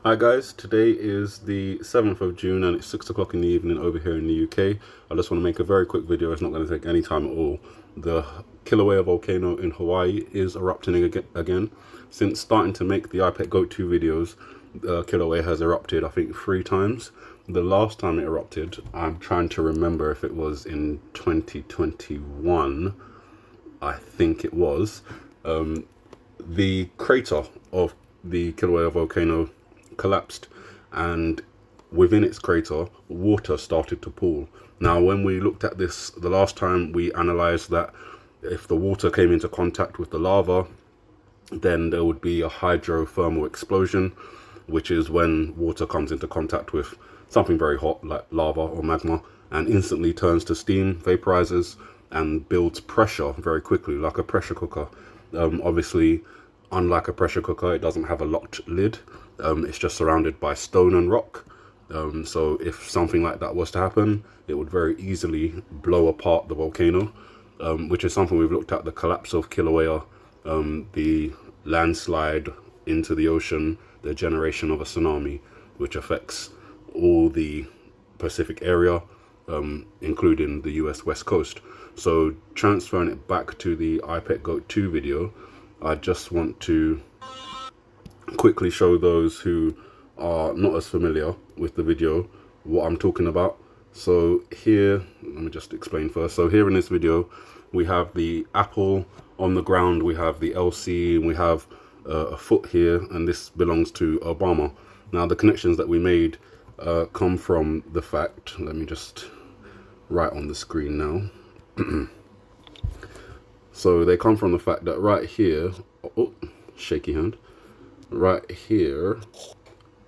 Hi guys, today is the 7th of June and it's 6 o'clock in the evening over here in the UK. I just want to make a very quick video. It's not going to take any time at all. The Kilauea volcano in Hawaii is erupting again. Since starting to make the iPet Goat 2 videos, Kilauea has erupted I think 3 times. The last time it erupted, I'm trying to remember if it was in 2021. I think it was. The crater of the Kilauea volcano collapsed, and within its crater water started to pool. Now when we looked at this the last time, we analyzed that if the water came into contact with the lava, then there would be a hydrothermal explosion, which is when water comes into contact with something very hot like lava or magma and instantly turns to steam, vaporizes, and builds pressure very quickly like a pressure cooker. Obviously, unlike a pressure cooker, it doesn't have a locked lid. It's just surrounded by stone and rock. So if something like that was to happen, it would very easily blow apart the volcano, which is something we've looked at: the collapse of Kilauea, the landslide into the ocean, the generation of a tsunami, which affects all the Pacific area, including the US West Coast. So transferring it back to the iPet Goat 2 video, I just want to quickly show those who are not as familiar with the video what I'm talking about. So here, let me just explain first. So here in this video, we have the apple on the ground, we have the LC, and we have a foot here, and this belongs to Obama. Now the connections that we made come from the fact, let me just write on the screen now. So they come from the fact that right here, oh, shaky hand, right here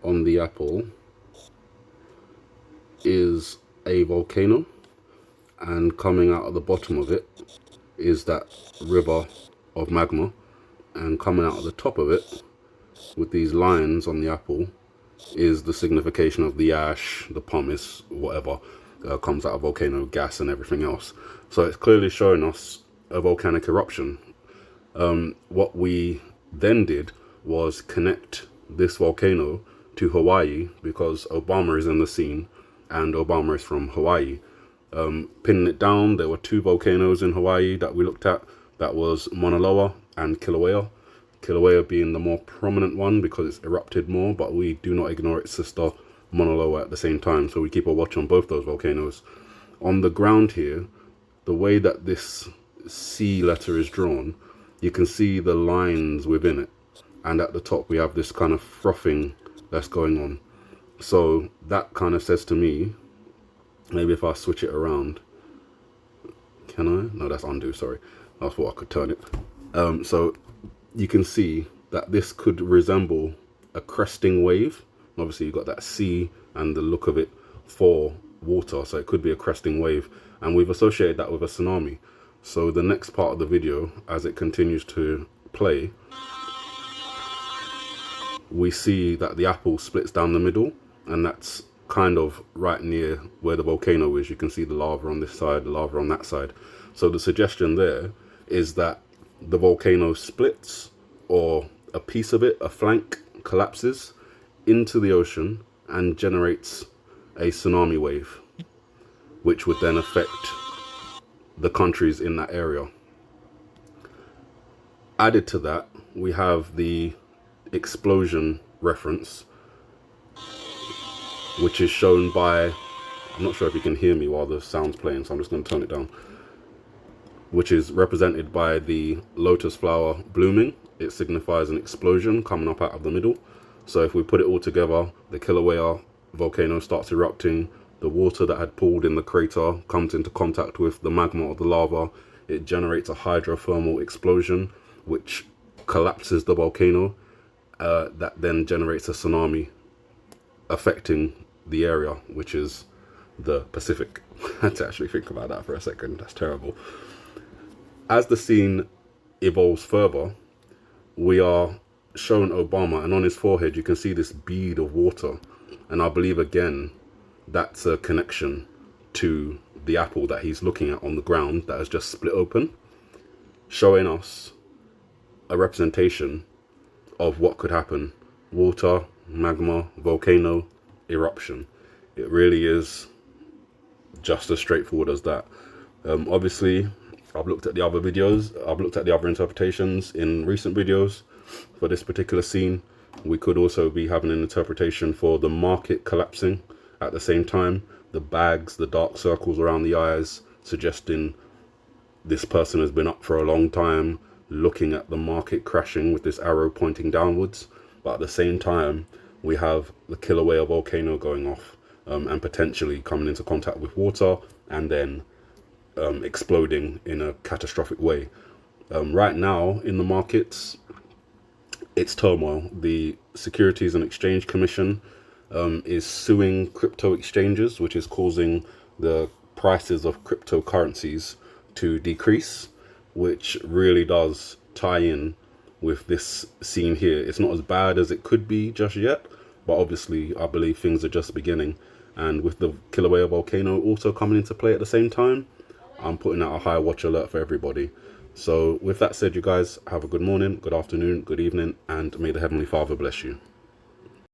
on the apple is a volcano, and coming out of the bottom of it is that river of magma, and coming out of the top of it with these lines on the apple is the signification of the ash, the pumice, whatever comes out of volcano gas and everything else. So it's clearly showing us a volcanic eruption. What we then did was connect this volcano to Hawaii, because Obama is in the scene and Obama is from Hawaii. Pinning it down, there were 2 volcanoes in Hawaii that we looked at. That was Mauna Loa and Kilauea. Kilauea being the more prominent one because it's erupted more, but we do not ignore its sister Mauna Loa at the same time, so we keep a watch on both those volcanoes. On the ground here, the way that this C letter is drawn, you can see the lines within it, and at the top we have this kind of frothing that's going on. So that kind of says to me, maybe if I switch it around, can I? No, that's undo, sorry. I thought I could turn it. So you can see that this could resemble a cresting wave. Obviously you've got that C and the look of it for water, so it could be a cresting wave, and we've associated that with a tsunami. So the next part of the video, as it continues to play, we see that the apple splits down the middle, and that's kind of right near where the volcano is. You can see the lava on this side, the lava on that side. So the suggestion there is that the volcano splits, or a piece of it, a flank, collapses into the ocean and generates a tsunami wave, which would then affect the countries in that area. Added to that, we have the explosion reference, which is shown by, I'm not sure if you can hear me while the sound's playing, so I'm just going to turn it down, which is represented by the lotus flower blooming. It signifies an explosion coming up out of the middle. So if we put it all together, the Kilauea volcano starts erupting, the water that had pooled in the crater comes into contact with the magma or the lava, it generates a hydrothermal explosion which collapses the volcano, that then generates a tsunami affecting the area, which is the Pacific. I had to actually think about that for a second, that's terrible. As the scene evolves further, we are shown Obama, and on his forehead you can see this bead of water, and I believe again that's a connection to the apple that he's looking at on the ground that has just split open, showing us a representation of what could happen. Water, magma, volcano, eruption. It really is just as straightforward as that. Obviously, I've looked at the other videos, I've looked at the other interpretations in recent videos for this particular scene. We could also be having an interpretation for the market collapsing at the same time, the bags, the dark circles around the eyes, suggesting this person has been up for a long time, looking at the market crashing with this arrow pointing downwards. But at the same time, we have the Kilauea volcano going off and potentially coming into contact with water and then exploding in a catastrophic way. Right now in the markets, it's turmoil. The Securities and Exchange Commission is suing crypto exchanges, which is causing the prices of cryptocurrencies to decrease, which really does tie in with this scene here. It's not as bad as it could be just yet, but obviously I believe things are just beginning. And with the Kilauea volcano also coming into play at the same time, I'm putting out a high watch alert for everybody. So with that said, you guys have a good morning, good afternoon, good evening, and may the Heavenly Father bless you.